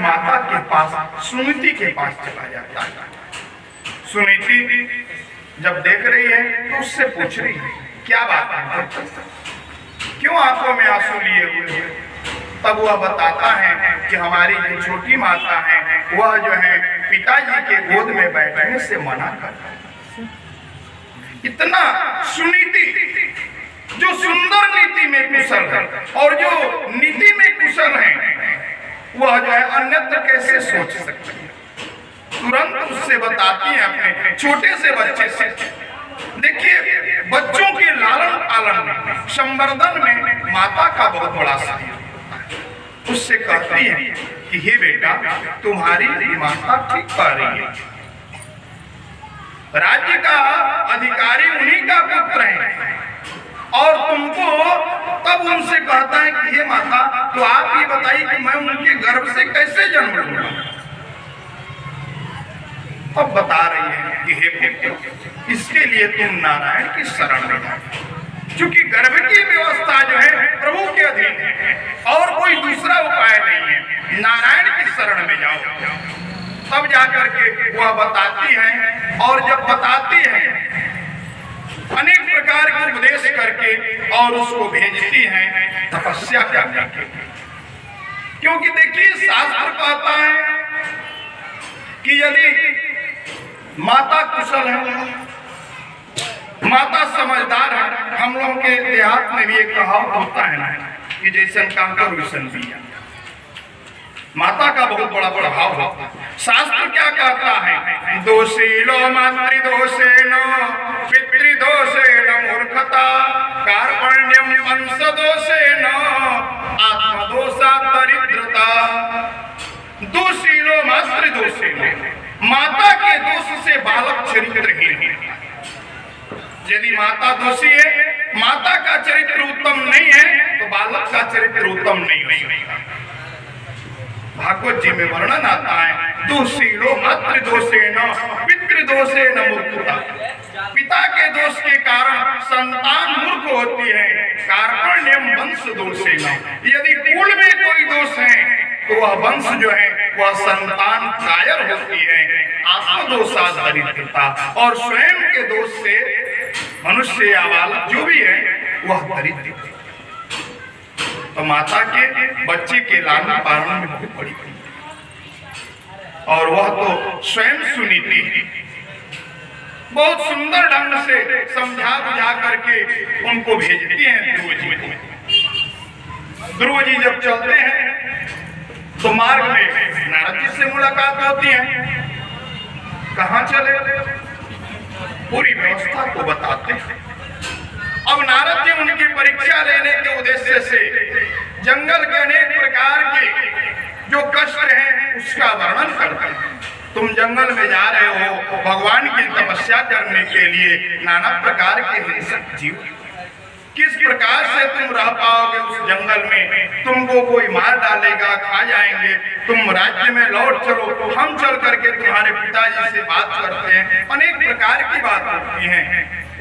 माता के पास, सुनीति के पास चला जाता है। सुनीति जब देख रही है तो उससे पूछ रही है, क्या बात है, क्यों आंखों में आंसू लिए हुए हैं? तब वह बताता है कि हमारी जो छोटी माता है वह जो है पिताजी के गोद में बैठने से मना कर। इतना सुनीति, जो सुंदर नीति में कुशल है और जो नीति में कुशल है, वह जो है अन्यत्र कैसे सोच सकते हैं। तुरंत उससे बताती है अपने छोटे से बच्चे से। देखिए, बच्चों के लालन पालन में, संवर्धन में माता का बहुत बड़ा सहयोग। उससे कहती है कि हे बेटा, तुम्हारी माता ठीक कह रही है, राज्य का अधिकारी उन्हीं का पुत्र है, और तुमको तब उनसे कहता है कि हे माता, तो आप ये बताइए कि मैं उनके गर्भ से कैसे जन्म लूंगा। अब बता रही है कि हे पुत्र, इसके लिए तुम नारायण की शरण में जाओ, क्योंकि गर्भ की व्यवस्था जो है प्रभु के अधीन है और कोई दूसरा उपाय नहीं है। नारायण की शरण में जाओ। तब जाकर के वह बताती है, और जब बताती है अनेक प्रकार के उपदेश करके और उसको भेजती हैं तपस्या करने के। क्योंकि देखिए, शास्त्र कहता है कि यदि माता कुशल है, माता समझदार है। हम लोगों के देहात में भी एक कहावत होता है ना कि जैसन काम करो वैसन बिया। माता का बहुत बड़ा प्रभाव होता है। शास्त्र क्या कहता है, दोषीलो मातृदोषेण पितृदोषेण मूर्खता कार्पण्यम वंशदोषेण आत्मदोषा दरिद्रता। दोषीलो मातृदोषेण, माता के दोष से बालक चरित्रहीन है। यदि माता दोषी है, माता का चरित्र उत्तम नहीं है, तो बालक का चरित्र उत्तम नहीं होगा। भागवत जी में वर्णन आता है, दोषीलो मातृदोषेण पितृदोषेण मूर्खता। पिता के दोष के कारण संतान मूर्ख होती है। कार्पण्यम वंश दोषेण, यदि कुल में कोई दोष है तो वह वंश जो है वह संतान कायर होती है। आत्मदोषा दरिद्रता, और स्वयं के दोष से मनुष्य या बालक जो भी है वह दरिद्र। तो माता के बच्चे के लालन पालन में बहुत बड़ी, और वह तो स्वयं सुनीति बहुत सुंदर ढंग से समझा बुझा करके उनको भेजती हैं ध्रुव जी को। ध्रुव जी जब चलते हैं तो मार्ग में नारद जी से मुलाकात होती है। कहाँ चले, पूरी व्यवस्था को बताते हैं। अब नारद जी उनकी परीक्षा लेने के उद्देश्य से जंगल के अनेक प्रकार के जो कष्ट हैं उसका वर्णन करते हैं। तुम जंगल में जा रहे हो भगवान की तपस्या करने के लिए, नाना प्रकार के हिंसक जीव, किस प्रकार से तुम रह पाओगे उस जंगल में? तुमको कोई मार डालेगा, खा जाएंगे। तुम राज्य में लौट चलो, हम चल करके तुम्हारे पिताजी से बात करते हैं। अनेक प्रकार की बात होती है,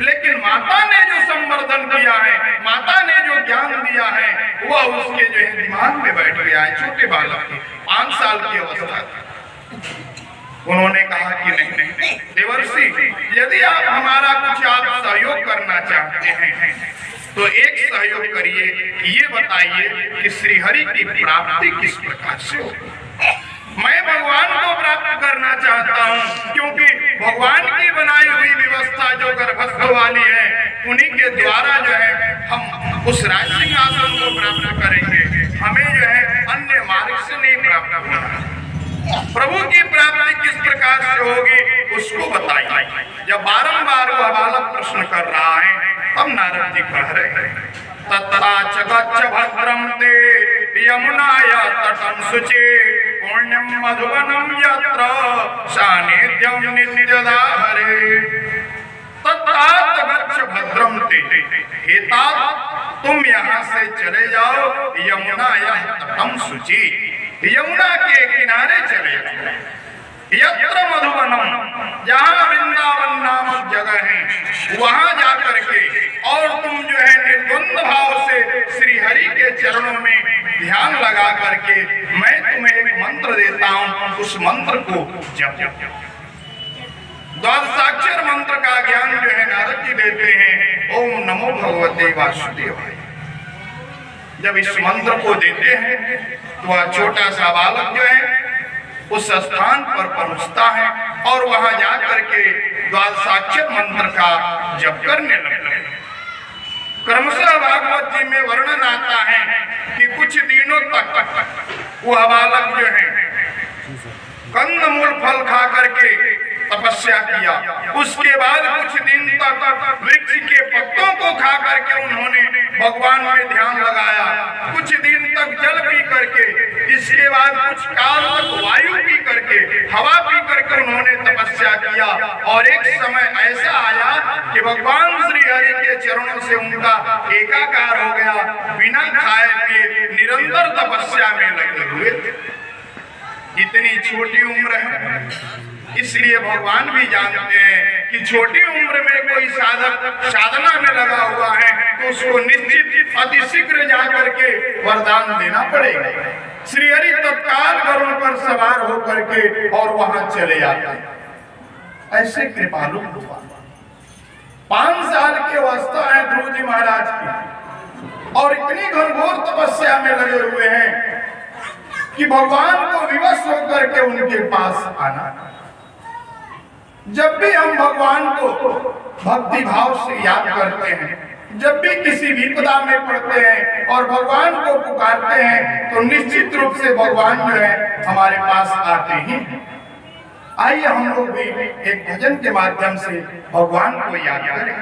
लेकिन माता ने जो संवर्धन किया है, माता ने जो ज्ञान दिया है, वह उसके जो है दिमाग में बैठ गया है। छोटे बालक की 5 साल की अवस्था थी। उन्होंने कहा कि नहीं देवर्षि, यदि आप हमारा कुछ आप सहयोग करना चाहते हैं तो एक सहयोग करिए, ये बताइए कि श्रीहरि की प्राप्ति किस प्रकार से हो। मैं भगवान को प्राप्त करना चाहता हूँ, क्योंकि भगवान की बनाई हुई व्यवस्था जो गर्भस्थ वाली है, उन्हीं के द्वारा जो है हम उस राज सिंहासन को प्राप्त करेंगे। हमें जो है अन्य मार्ग से नहीं प्राप्त होना। प्रभु की प्राप्ति किस प्रकार से होगी उसको बताइए। जब बारंबार वह बालक प्रश्न कर रहा है, तब नारद जी कह रहे हैं, तथा च गच्छ भद्रम ते यमुनाया तटं शुचि पुण्यम मधुवनम यत्र सानिध्यम नित्यदा हरे। तथा च गच्छ भद्रम ते, हे तात तुम यहाँ से चले जाओ यमुनाया तटं शुचि, यमुना के किनारे चले जाओ। यत्र मधुवनम, जहाँ वृंदावन नामक जगह है वहां जाकर के, और तुम जो है निर्द्वंद भाव से श्री हरि के चरणों में ध्यान लगा करके, मैं तुम्हें एक मंत्र देता उस मंत्र को जप। द्वादशाक्षर मंत्र का ज्ञान जो है नारद जी देते हैं, ओम नमो भगवते वासुदेवाय। जब इस मंत्र को देते हैं तो वह छोटा सा बालक जो है उस स्थान पर पहुंचता है और वहां जाकर के द्वादशाक्षर मंत्र का जप करने लगता है। क्रमशः भागवत जी में वर्णन आता है कि कुछ दिनों तक वह बालक जो है कंदमूल फल खा करके तपस्या किया। उसके बाद कुछ दिन तक वृक्ष के पत्तों को खा करके उन्होंने भगवान में ध्यान लगाया। कुछ दिन तक जल पी करके, इसके बाद कुछ काल तक वायु पी करके, हवा पी करके उन्होंने तपस्या किया। और एक समय ऐसा आया कि भगवान श्री हरि के चरणों से उनका एकाकार हो गया। बिना खाए पिए निरंतर तपस्या में लगे हुए। इतनी छोटी उम्र है, इसलिए भगवान भी जानते हैं कि छोटी उम्र में कोई साधक साधना में लगा हुआ है तो उसको निश्चित अतिशीघ्र जाकर के वरदान देना पड़ेगा। श्री हरि तत्काल गरुड़ पर सवार होकर के और वहां चले जाते। ऐसे कृपालु हुआ। 5 साल की अवस्था है ध्रुव जी महाराज की और इतनी घनघोर तपस्या में लगे हुए हैं कि भगवान को विवश होकर के उनके पास आना। जब भी हम भगवान को भक्ति भाव से याद करते हैं, जब भी किसी विपदा में पड़ते हैं और भगवान को पुकारते हैं तो निश्चित रूप से भगवान जो है हमारे पास आते ही। आइए हम लोग भी एक भजन के माध्यम से भगवान को याद करें।